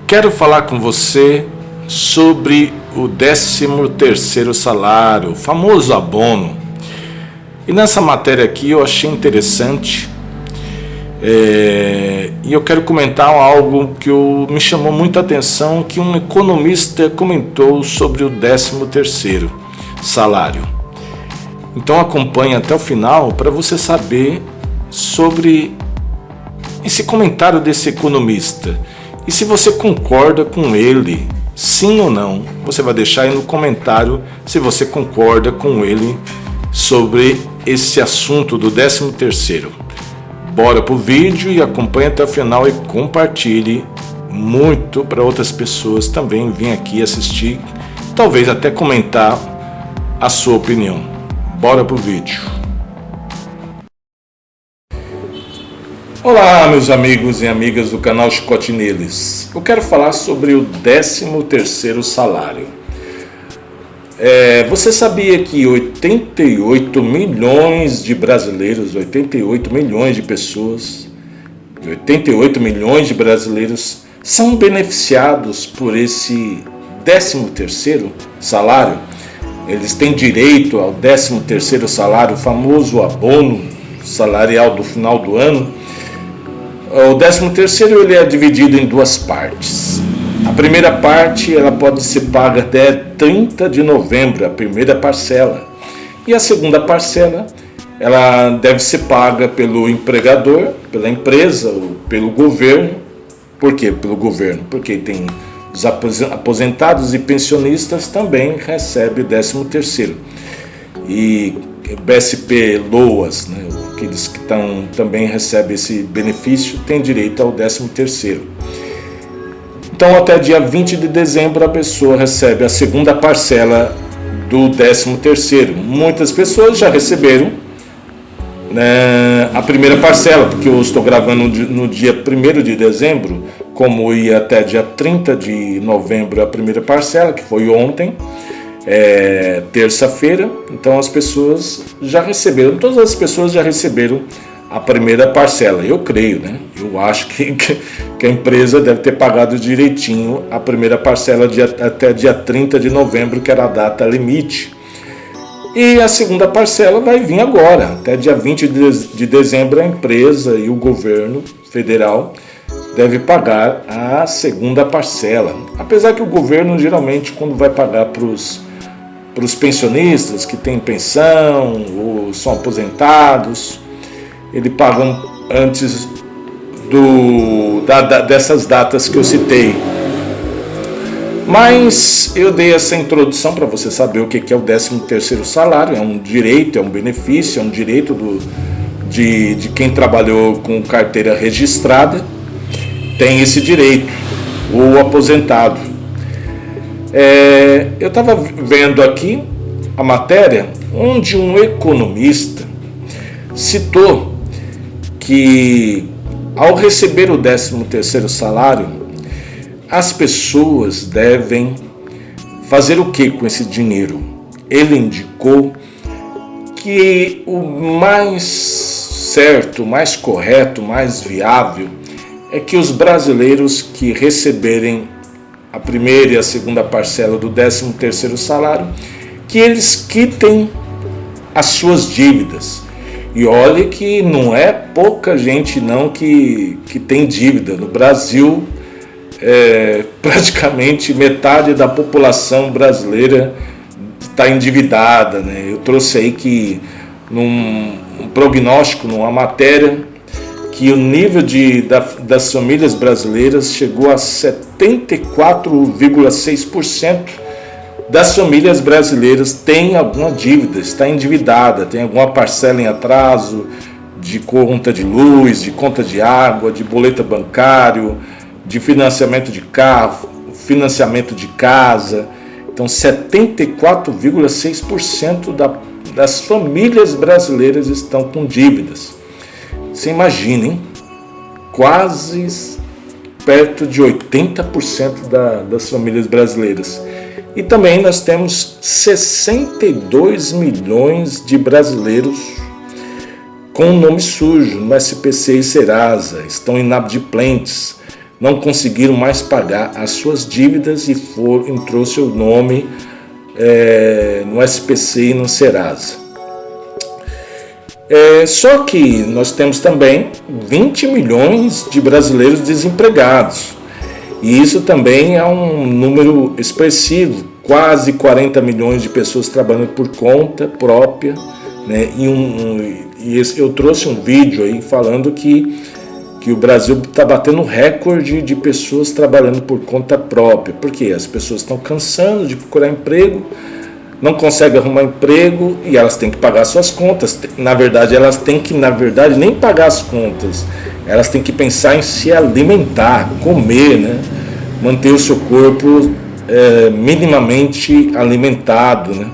Quero falar com você sobre o 13º salário, o famoso abono. E nessa matéria aqui eu achei interessante e eu quero comentar algo que me chamou muita atenção, que um economista comentou sobre o 13º salário. Então acompanhe até o final para você saber sobre esse comentário desse economista. E se você concorda com ele, sim ou não, você vai deixar aí no comentário se você concorda com ele sobre esse assunto do 13º. Bora pro vídeo e acompanhe até o final e compartilhe muito para outras pessoas também virem aqui assistir, talvez até comentar a sua opinião. Bora pro vídeo. Olá, meus amigos e amigas do canal Chicote Neles. Eu quero falar sobre o 13º salário. Você sabia que 88 milhões de brasileiros, 88 milhões de pessoas, 88 milhões de brasileiros são beneficiados por esse 13º salário? Eles têm direito ao 13º salário, o famoso abono salarial do final do ano. O 13º ele é dividido em duas partes. A primeira parte ela pode ser paga até 30 de novembro, a primeira parcela. E a segunda parcela ela deve ser paga pelo empregador, pela empresa ou pelo governo. Por quê? Pelo governo, porque tem os aposentados e pensionistas também recebem o 13º. E BSP, LOAS, né? Aqueles que também recebem esse benefício têm direito ao 13º. Então até dia 20 de dezembro a pessoa recebe a segunda parcela do 13º. Muitas pessoas já receberam, né, a primeira parcela, porque eu estou gravando no dia 1º de dezembro, como ia até dia 30 de novembro a primeira parcela, que foi ontem, terça-feira. Então as pessoas já receberam, todas as pessoas já receberam a primeira parcela, eu creio, né? Eu acho que a empresa deve ter pagado direitinho a primeira parcela até dia 30 de novembro, que era a data limite. E a segunda parcela vai vir agora, até dia 20 de dezembro a empresa e o governo federal deve pagar a segunda parcela. Apesar que o governo geralmente, quando vai pagar para os pensionistas que têm pensão ou são aposentados, ele pagam antes dessas datas que eu citei. Mas eu dei essa introdução para você saber o que é o 13º salário. É um direito, é um benefício, é um direito de quem trabalhou com carteira registrada, tem esse direito, o aposentado. Eu estava vendo aqui a matéria onde um economista citou que ao receber o 13º salário, as pessoas devem fazer o que com esse dinheiro? Ele indicou que o mais certo, mais correto, mais viável é que os brasileiros que receberem a primeira e a segunda parcela do 13º salário, que eles quitem as suas dívidas. E olha que não é pouca gente não que tem dívida. No Brasil, praticamente metade da população brasileira está endividada, né? Eu trouxe aí que num prognóstico, numa matéria, que o nível das famílias brasileiras chegou a 74,6% das famílias brasileiras têm alguma dívida, está endividada, tem alguma parcela em atraso de conta de luz, de conta de água, de boleto bancário, de financiamento de carro, financiamento de casa. Então 74,6% das famílias brasileiras estão com dívidas. Você imagina, hein? Quase perto de 80% das famílias brasileiras. E também nós temos 62 milhões de brasileiros com nome sujo no SPC e Serasa, estão inadimplentes, não conseguiram mais pagar as suas dívidas e entrou seu nome no SPC e no Serasa. Só que nós temos também 20 milhões de brasileiros desempregados. E isso também é um número expressivo, quase 40 milhões de pessoas trabalhando por conta própria, né? Eu trouxe um vídeo aí falando que o Brasil está batendo recorde de pessoas trabalhando por conta própria, porque as pessoas estão cansando de procurar emprego, não conseguem arrumar emprego e elas têm que pagar suas contas. Na verdade, elas têm que, nem pagar as contas, elas têm que pensar em se alimentar, comer, né? Manter o seu corpo minimamente alimentado, né?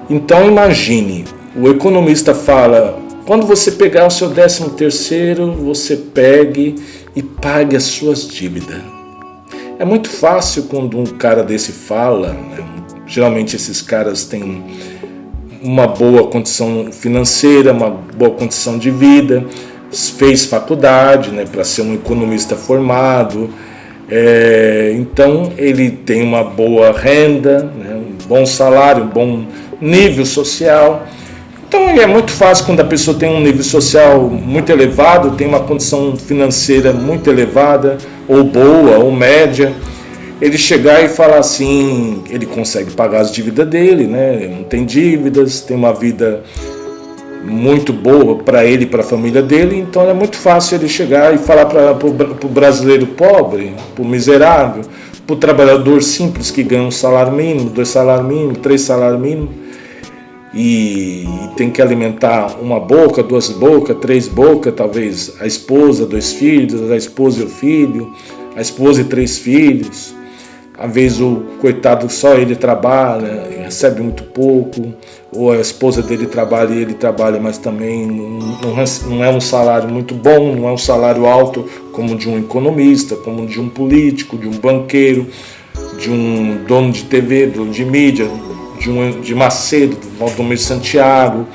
Então imagine, o economista fala, quando você pegar o seu 13º, você pegue e pague as suas dívidas. É muito fácil quando um cara desse fala, né? Geralmente esses caras têm uma boa condição financeira, uma boa condição de vida, fez faculdade, né, para ser um economista formado, então ele tem uma boa renda, né, um bom salário, um bom nível social. Então é muito fácil quando a pessoa tem um nível social muito elevado, tem uma condição financeira muito elevada, ou boa, ou média, ele chegar e falar assim, ele consegue pagar as dívidas dele, né? Não tem dívidas, tem uma vida muito boa para ele e para a família dele, então é muito fácil ele chegar e falar para o brasileiro pobre, para o miserável, para o trabalhador simples que ganha um salário mínimo, 2 salários mínimos, 3 salários mínimos, e tem que alimentar uma boca, 2 bocas, 3 bocas, talvez a esposa, 2 filhos, a esposa e o filho, a esposa e 3 filhos. Às vezes o coitado só ele trabalha, recebe muito pouco, ou a esposa dele trabalha e ele trabalha, mas também não é um salário muito bom, não é um salário alto como de um economista, como de um político, de um banqueiro, de um dono de TV, dono de mídia, de Macedo, do Valdomiro Santiago,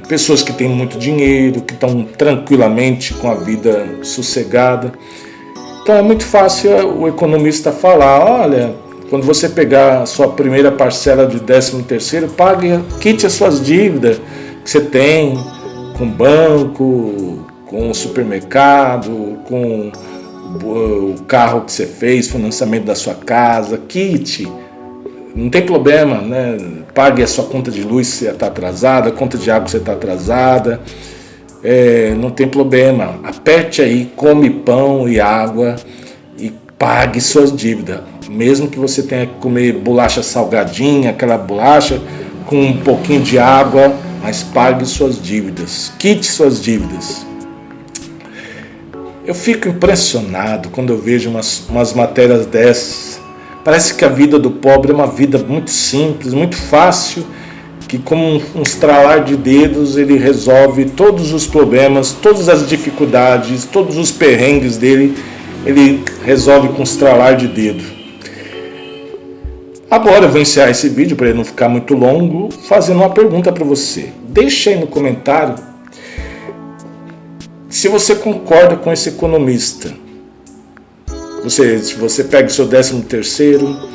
pessoas que têm muito dinheiro, que estão tranquilamente com a vida sossegada. Então é muito fácil o economista falar, olha, quando você pegar a sua primeira parcela de 13º, pague, quite as suas dívidas que você tem com o banco, com o supermercado, com o carro que você fez, financiamento da sua casa, quite, não tem problema, né? Pague a sua conta de luz se você está atrasada, a conta de água se você está atrasada. Não tem problema, aperte aí, come pão e água e pague suas dívidas, mesmo que você tenha que comer bolacha salgadinha, aquela bolacha com um pouquinho de água, mas pague suas dívidas, quite suas dívidas. Eu fico impressionado quando eu vejo umas matérias dessas. Parece que a vida do pobre é uma vida muito simples, muito fácil, que com um estralar de dedos ele resolve todos os problemas, todas as dificuldades, todos os perrengues dele, ele resolve com um estralar de dedo. Agora eu vou encerrar esse vídeo para ele não ficar muito longo, fazendo uma pergunta para você. Deixa aí no comentário se você concorda com esse economista. Se você pega o seu 13º,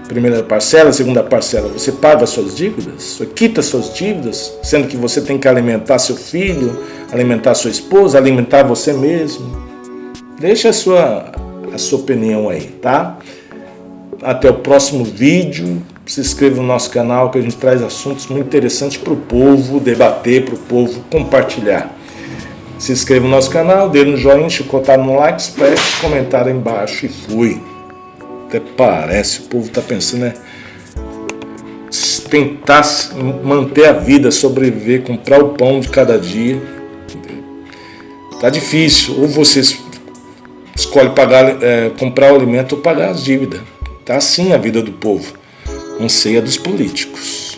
primeira parcela, segunda parcela, você paga as suas dívidas, você quita suas dívidas, sendo que você tem que alimentar seu filho, alimentar sua esposa, alimentar você mesmo. Deixa a sua opinião aí, tá? Até o próximo vídeo. Se inscreva no nosso canal que a gente traz assuntos muito interessantes para o povo debater, para o povo compartilhar. Se inscreva no nosso canal, dê no joinha, chicotar no like, expresse, comentário aí embaixo e fui. Até parece, o povo está pensando, tentar manter a vida, sobreviver, comprar o pão de cada dia. Tá difícil, ou você escolhe comprar o alimento ou pagar as dívidas. Tá assim a vida do povo, não sei a dos políticos.